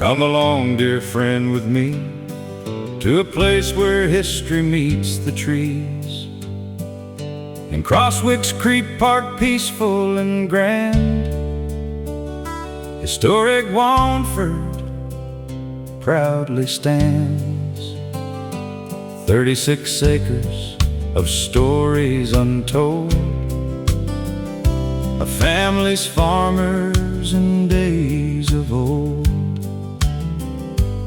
Come along, dear friend, with me to a place where history meets the trees. In Crosswicks Creek Park, peaceful and grand, historic Walnford proudly stands. 36 acres of stories untold, of families, farmers, and days of old.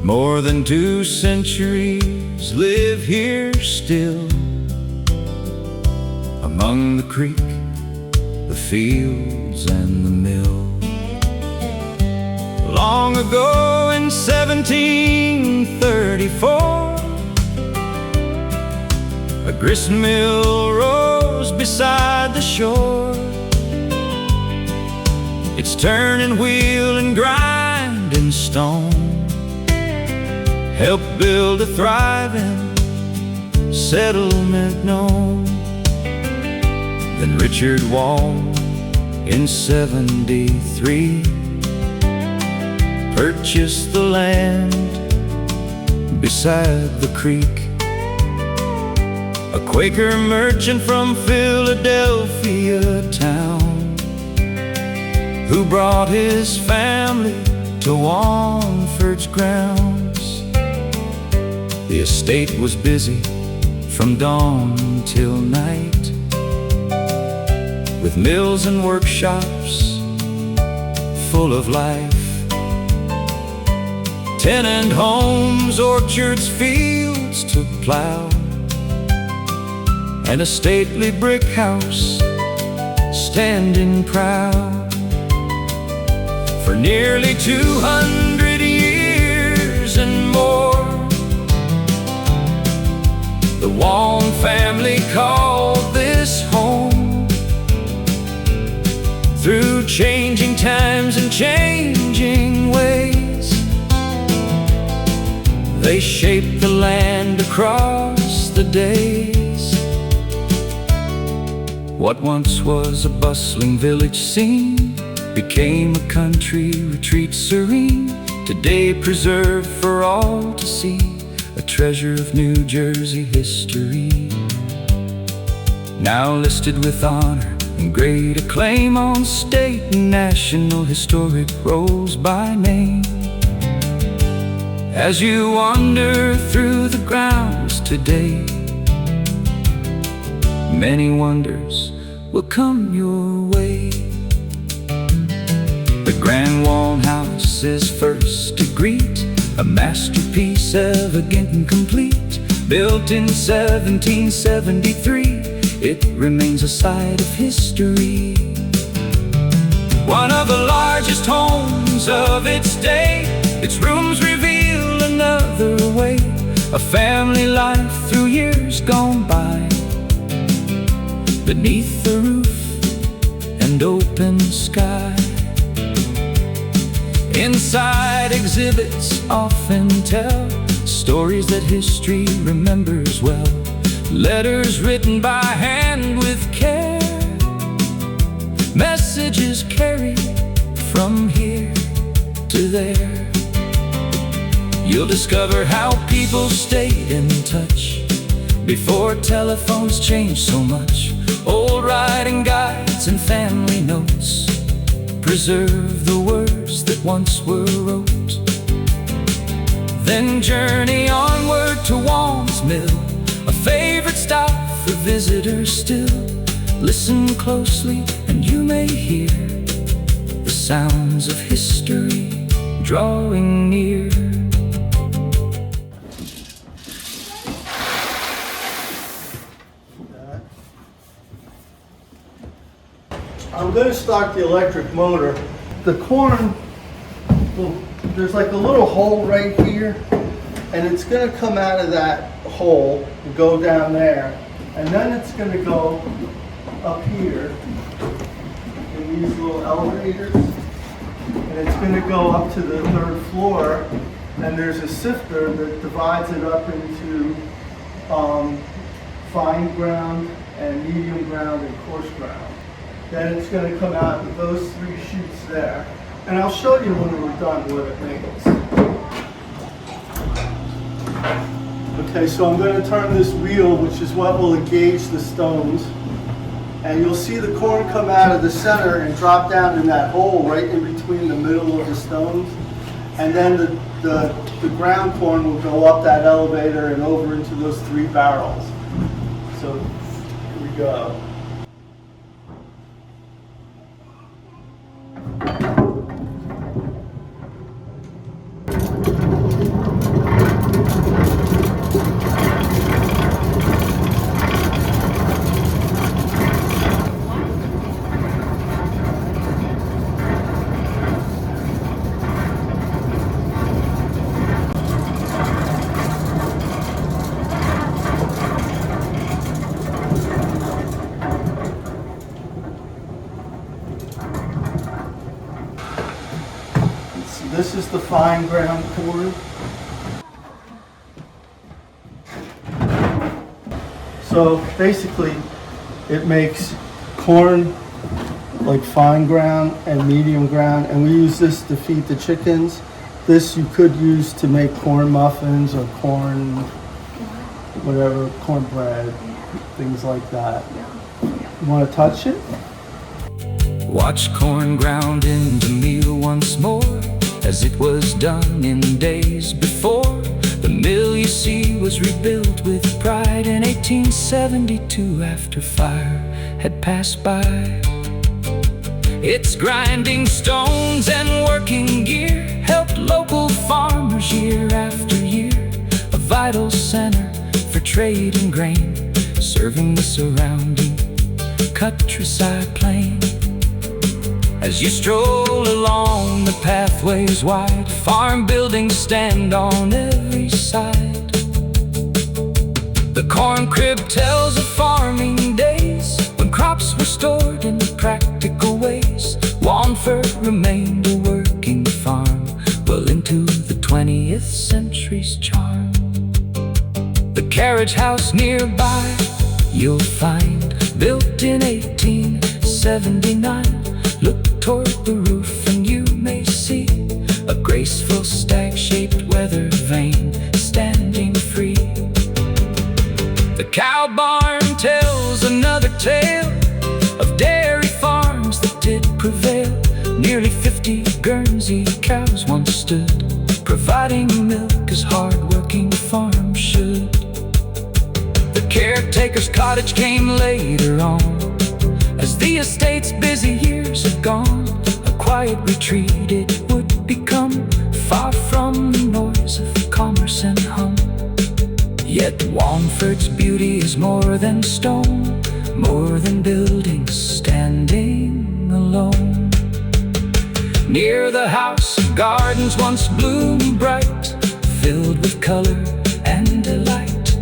More than 2 centuries live here still, among the creek, the fields, and the mill. Long ago in 1734, a gristmill rose beside the shore. Its turning wheel and grinding stone helped build a thriving settlement known. Then Richard Waln in 73 purchased the land beside the creek. A Quaker merchant from Philadelphia town, who brought his family to Walnford's grounds. The estate was busy from dawn till night, with mills and workshops full of life. Tenant homes, orchards, fields to plow, and a stately brick house standing proud. For nearly 200 years and more, the Waln family called this home. Through changing times and changing ways, they shaped the land across the days. What once was a bustling village scene became a country retreat serene, today preserved for all to see, a treasure of New Jersey history. Now listed with honor and great acclaim on state and national historic rolls by name. As you wander through the grounds today, many wonders will come your way. The Grand Waln House is first to greet, a masterpiece elegant and complete. Built in 1773, it remains a site of history. One of the largest homes of its day, its rooms reveal another way, a family life through years gone by, beneath the roof and open sky. Inside, exhibits often tell stories that history remembers well, letters written by hand with care, messages carried from here to there. You'll discover how people stayed in touch before telephones changed so much. Old writing guides and family notes preserve the words that once were wrote. Then journey onward to Waln's Mill, a favorite stop for visitors still. Listen closely and you may hear the sounds of history drawing near. I'm going to start the electric motor. The corn, there's like a little hole right here, and it's going to come out of that hole and go down there, and then it's going to go up here in these little elevators, and it's going to go up to the 3rd floor, and there's a sifter that divides it up into fine ground and medium ground and coarse ground. Then it's going to come out with those 3 chutes there. And I'll show you when we're done what it makes. Okay, so I'm going to turn this wheel, which is what will engage the stones. And you'll see the corn come out of the center and drop down in that hole right in between the middle of the stones. And then the ground corn will go up that elevator and over into those 3 barrels. So here we go. This is the fine ground corn. So basically it makes corn like fine ground and medium ground, and we use this to feed the chickens. This you could use to make corn muffins or corn, whatever, cornbread, things like that. You want to touch it? Watch corn ground into meal once more, as it was done in days before. The mill, you see, was rebuilt with pride in 1872 after fire had passed by. Its grinding stones and working gear helped local farmers year after year, a vital center for trade and grain, serving the surrounding countryside plain. As you stroll along the pathways wide, farm buildings stand on every side. The corn crib tells of farming days when crops were stored in practical ways. Walnford remained a working farm well into the 20th century's charm. The carriage house nearby you'll find, built in 1879. Look toward the roof and you may see a graceful stag-shaped weather vane standing free. The cow barn tells another tale of dairy farms that did prevail. Nearly 50 Guernsey cows once stood, providing milk as hard-working farms should. The caretaker's cottage came later on, as the estate's busy years had gone. A quiet retreat it would become, far from the noise of commerce and hum. Yet Walnford's beauty is more than stone, more than buildings standing alone. Near the house, gardens once bloomed bright, filled with color and delight.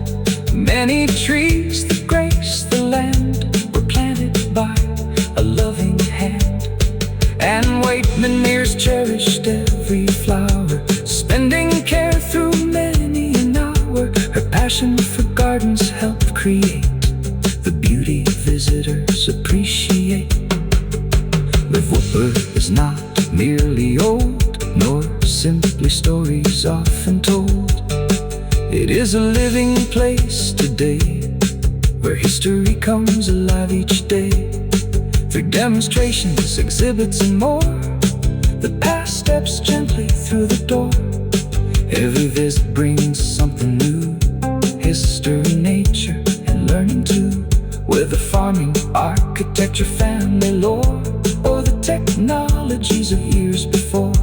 Many trees that grace the land were planted by a loving hand, and Waitman ears cherished every flower, spending care through many an hour. Her passion for gardens helped create the beauty visitors appreciate. Live Whoopper is not merely old, nor simply stories often told. It is a living place today, where history comes alive each day. Through demonstrations, exhibits and more, the past steps gently through the door. Every visit brings something new, history, nature, and learning too. Whether farming, architecture, family lore, or the technologies of years before.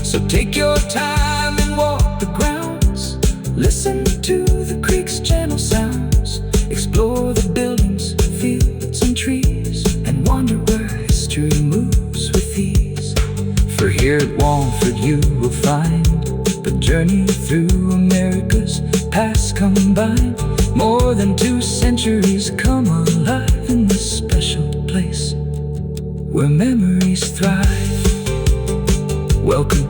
So take your time and walk the grounds, listen to the creek's gentle sounds, explore the buildings, fields and trees, and wonder where history moves with ease. For here at Walnford you will find the journey through America's past combined. More than 2 centuries come alive in this special place where memories thrive. Welcome